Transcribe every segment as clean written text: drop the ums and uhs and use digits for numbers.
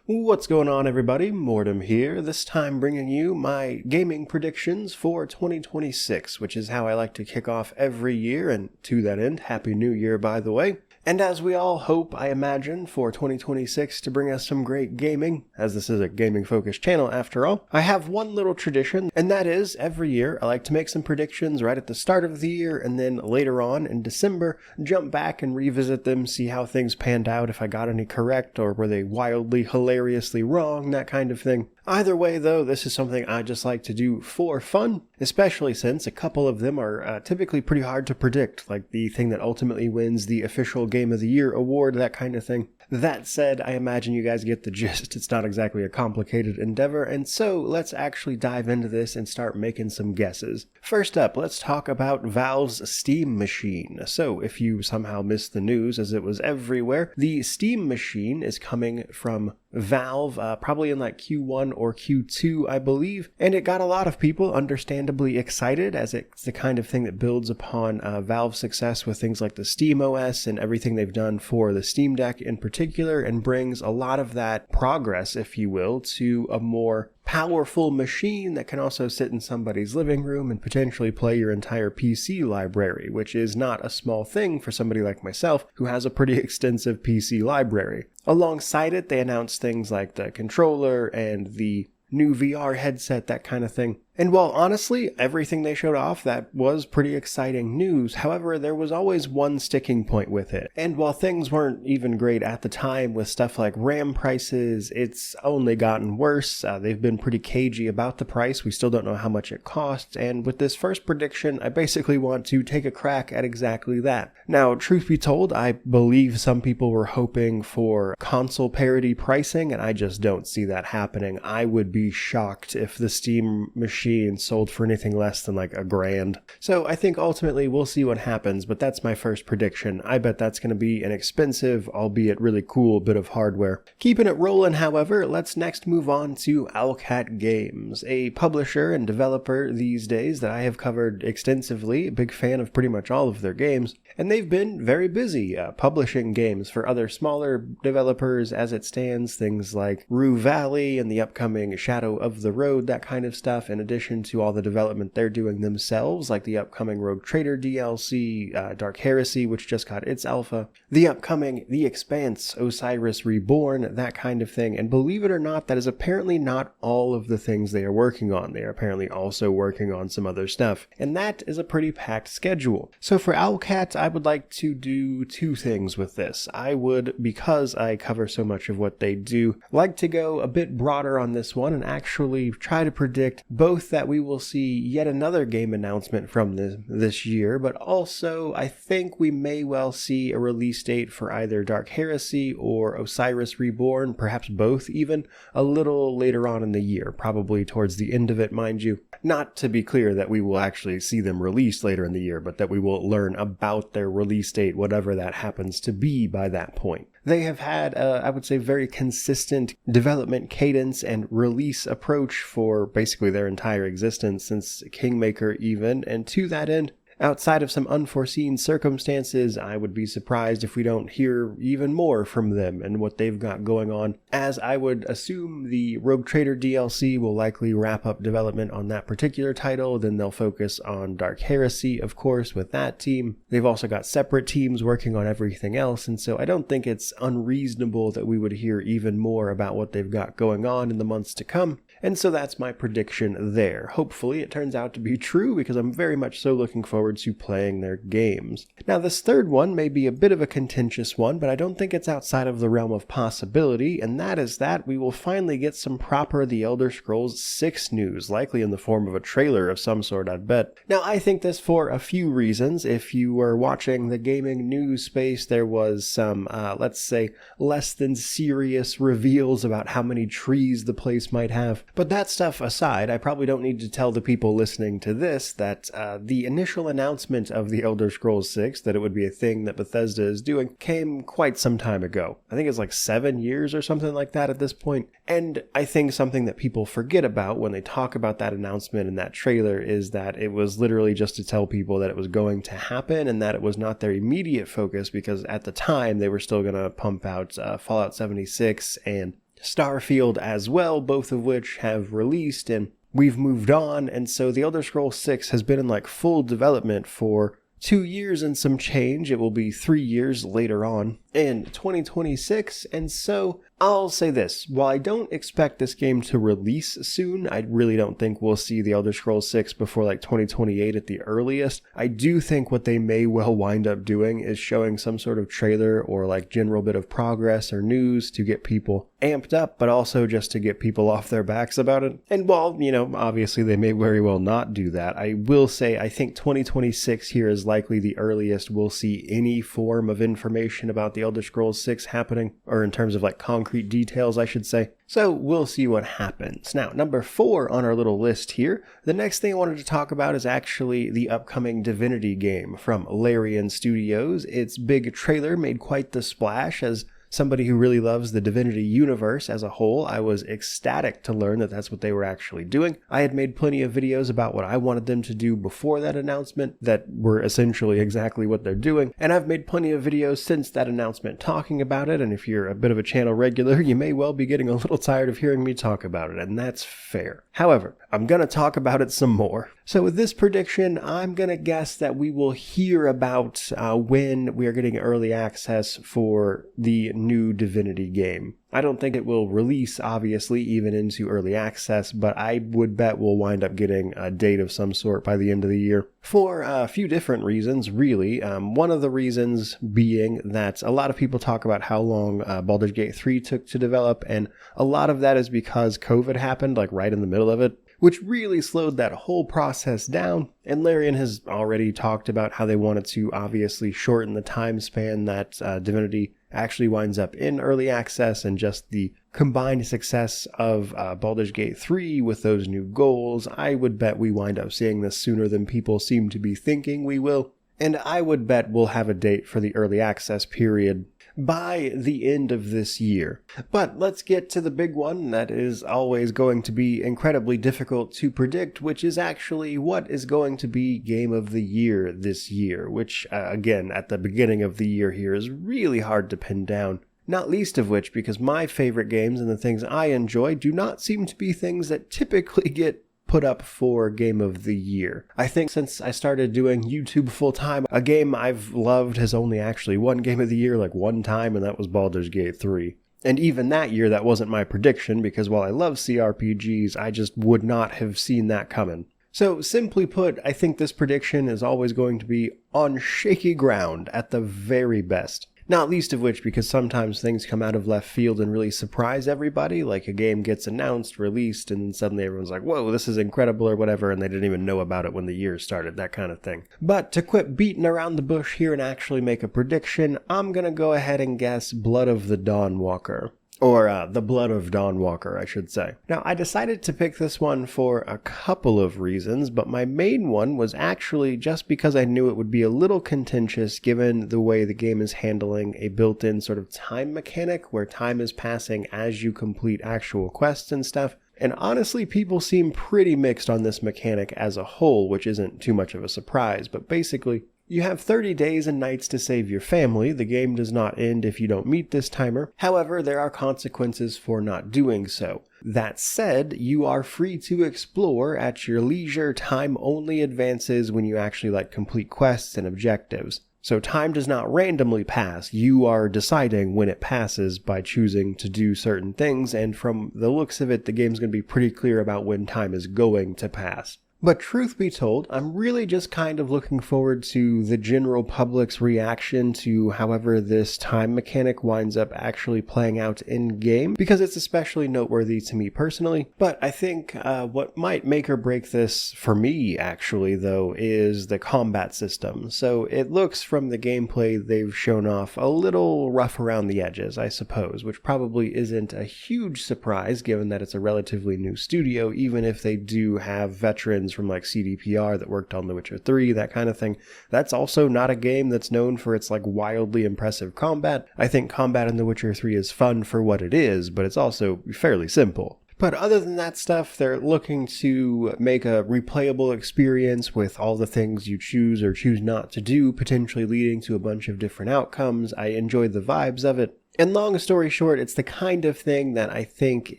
What's going on, everybody? Mortem here, this time bringing you my gaming predictions for 2026, which is how I like to kick off every year, and to that end, Happy New Year, by the way. And as we all hope, I imagine, for 2026 to bring us some great gaming, as this is a gaming-focused channel after all, I have one little tradition, and that is, every year, I like to make some predictions right at the start of the year, and then later on, in December, jump back and revisit them, see how things panned out, if I got any correct, or were they wildly, hilariously wrong, that kind of thing. Either way, though, this is something I just like to do for fun, especially since a couple of them are typically pretty hard to predict, like the thing that ultimately wins the official Game of the Year award, that kind of thing. That said, I imagine you guys get the gist. It's not exactly a complicated endeavor, and so let's actually dive into this and start making some guesses. First up, let's talk about Valve's Steam Machine. So, if you somehow missed the news, as it was everywhere, the Steam Machine is coming from Valve, probably in like Q1 or Q2, I believe, and it got a lot of people understandably excited, as it's the kind of thing that builds upon Valve's success with things like the Steam OS and everything they've done for the Steam Deck in particular, and brings a lot of that progress, if you will, to a more powerful machine that can also sit in somebody's living room and potentially play your entire PC library, which is not a small thing for somebody like myself who has a pretty extensive PC library. Alongside it, they announced things like the controller and the new VR headset, that kind of thing. And while honestly, everything they showed off, that was pretty exciting news, however, there was always one sticking point with it. And while things weren't even great at the time with stuff like RAM prices, it's only gotten worse. They've been pretty cagey about the price. We still don't know how much it costs. And with this first prediction, I basically want to take a crack at exactly that. Now, truth be told, I believe some people were hoping for console parity pricing, and I just don't see that happening. I would be shocked if the Steam machine sold for anything less than like $1,000. So I think ultimately we'll see what happens, but that's my first prediction. I bet that's going to be an expensive, albeit really cool bit of hardware. Keeping it rolling, however, let's next move on to Owlcat Games, a publisher and developer these days that I have covered extensively, a big fan of pretty much all of their games, and they've been very busy publishing games for other smaller developers as it stands, things like Rue Valley and the upcoming Shadow of the Road, that kind of stuff, in addition to all the development they're doing themselves, like the upcoming Rogue Trader DLC, Dark Heresy, which just got its alpha, the upcoming The Expanse, Osiris Reborn, that kind of thing. And believe it or not, that is apparently not all of the things they are working on. They are apparently also working on some other stuff, and that is a pretty packed schedule. So for Owlcat, I would like to do two things with this. I would, because I cover so much of what they do, like to go a bit broader on this one and actually try to predict both that we will see yet another game announcement from this year, but also I think we may well see a release date for either Dark Heresy or Osiris Reborn, perhaps both even, a little later on in the year, probably towards the end of it, mind you. Not to be clear that we will actually see them released later in the year, but that we will learn about their release date, whatever that happens to be by that point. They have had, I would say, very consistent development cadence and release approach for basically their entire existence, since Kingmaker even, and to that end, outside of some unforeseen circumstances, I would be surprised if we don't hear even more from them and what they've got going on, as I would assume the Rogue Trader DLC will likely wrap up development on that particular title. Then they'll focus on Dark Heresy, of course, with that team. They've also got separate teams working on everything else, and so I don't think it's unreasonable that we would hear even more about what they've got going on in the months to come. And so that's my prediction there. Hopefully it turns out to be true, because I'm very much so looking forward to playing their games. Now, this third one may be a bit of a contentious one, but I don't think it's outside of the realm of possibility, and that is that we will finally get some proper The Elder Scrolls 6 news, likely in the form of a trailer of some sort, I'd bet. Now, I think this for a few reasons. If you were watching the gaming news space, there was some, let's say, less than serious reveals about how many trees the place might have. But that stuff aside, I probably don't need to tell the people listening to this that the initial announcement of The Elder Scrolls 6, that it would be a thing that Bethesda is doing, came quite some time ago. I think it's like 7 years or something like that at this point. And I think something that people forget about when they talk about that announcement and that trailer is that it was literally just to tell people that it was going to happen, and that it was not their immediate focus, because at the time they were still going to pump out Fallout 76 and Starfield as well, both of which have released and we've moved on. And so the Elder Scrolls 6 has been in like full development for 2 years and some change. It will be 3 years later on in 2026. And so I'll say this, while I don't expect this game to release soon, I really don't think we'll see the Elder Scrolls 6 before like 2028 at the earliest. I do think what they may well wind up doing is showing some sort of trailer or like general bit of progress or news to get people amped up, but also just to get people off their backs about it. And while, obviously they may very well not do that, I will say I think 2026 here is likely the earliest we'll see any form of information about the Elder Scrolls 6 happening, or in terms of like concrete details, I should say. So we'll see what happens. Now, number 4 on our little list here, the next thing I wanted to talk about is actually the upcoming Divinity game from Larian Studios. Its big trailer made quite the splash. As somebody who really loves the Divinity universe as a whole, I was ecstatic to learn that that's what they were actually doing. I had made plenty of videos about what I wanted them to do before that announcement that were essentially exactly what they're doing, and I've made plenty of videos since that announcement talking about it, and if you're a bit of a channel regular, you may well be getting a little tired of hearing me talk about it, and that's fair. However, I'm going to talk about it some more. So with this prediction, I'm going to guess that we will hear about when we are getting early access for the new Divinity game. I don't think it will release, obviously, even into early access, but I would bet we'll wind up getting a date of some sort by the end of the year. For a few different reasons, really. One of the reasons being that a lot of people talk about how long Baldur's Gate 3 took to develop, and a lot of that is because COVID happened, like right in the middle of it, which really slowed that whole process down. And Larian has already talked about how they wanted to obviously shorten the time span that Divinity actually winds up in early access, and just the combined success of Baldur's Gate 3 with those new goals, I would bet we wind up seeing this sooner than people seem to be thinking we will. And I would bet we'll have a date for the early access period by the end of this year. But let's get to the big one that is always going to be incredibly difficult to predict, which is actually what is going to be Game of the Year this year, which, again, at the beginning of the year here is really hard to pin down. Not least of which because my favorite games and the things I enjoy do not seem to be things that typically get put up for Game of the Year. I think since I started doing YouTube full-time, a game I've loved has only actually won Game of the Year like one time, and that was Baldur's Gate 3. And even that year, that wasn't my prediction, because while I love CRPGs, I just would not have seen that coming. So simply put, I think this prediction is always going to be on shaky ground at the very best. Not least of which because sometimes things come out of left field and really surprise everybody, like a game gets announced, released, and then suddenly everyone's like, whoa, this is incredible or whatever, and they didn't even know about it when the year started, that kind of thing. But to quit beating around the bush here and actually make a prediction, I'm gonna go ahead and guess Blood of the Dawnwalker. Or the Blood of Dawnwalker, I should say. Now, I decided to pick this one for a couple of reasons, but my main one was actually just because I knew it would be a little contentious given the way the game is handling a built-in sort of time mechanic where time is passing as you complete actual quests and stuff. And honestly, people seem pretty mixed on this mechanic as a whole, which isn't too much of a surprise, but basically, you have 30 days and nights to save your family. The game does not end if you don't meet this timer. However, there are consequences for not doing so. That said, you are free to explore at your leisure. Time only advances when you actually complete quests and objectives. So time does not randomly pass. You are deciding when it passes by choosing to do certain things, and from the looks of it, the game's going to be pretty clear about when time is going to pass. But truth be told, I'm really just kind of looking forward to the general public's reaction to however this time mechanic winds up actually playing out in-game, because it's especially noteworthy to me personally. But I think what might make or break this for me, actually, though, is the combat system. So it looks from the gameplay they've shown off a little rough around the edges, I suppose, which probably isn't a huge surprise given that it's a relatively new studio, even if they do have veterans from CDPR that worked on The Witcher 3, that kind of thing. That's also not a game that's known for its wildly impressive combat. I think combat in The Witcher 3 is fun for what it is, but it's also fairly simple. But other than that stuff, they're looking to make a replayable experience with all the things you choose or choose not to do, potentially leading to a bunch of different outcomes. I enjoy the vibes of it. And long story short, it's the kind of thing that I think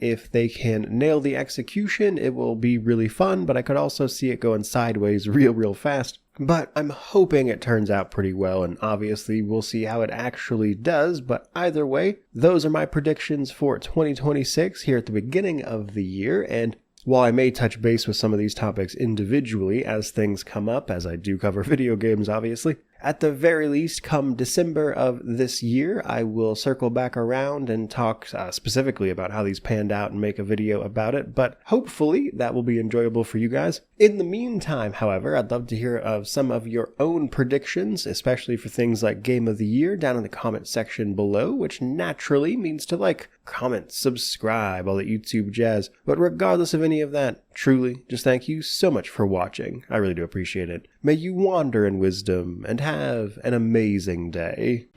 if they can nail the execution, it will be really fun, but I could also see it going sideways real fast. But I'm hoping it turns out pretty well, and obviously we'll see how it actually does, but either way, those are my predictions for 2026 here at the beginning of the year, and while I may touch base with some of these topics individually as things come up, as I do cover video games obviously, at the very least, come December of this year, I will circle back around and talk specifically about how these panned out and make a video about it, but hopefully that will be enjoyable for you guys. In the meantime, however, I'd love to hear of some of your own predictions, especially for things like Game of the Year, down in the comment section below, which naturally means to like, comment, subscribe, all that YouTube jazz. But regardless of any of that, truly, just thank you so much for watching. I really do appreciate it. May you wander in wisdom and have an amazing day.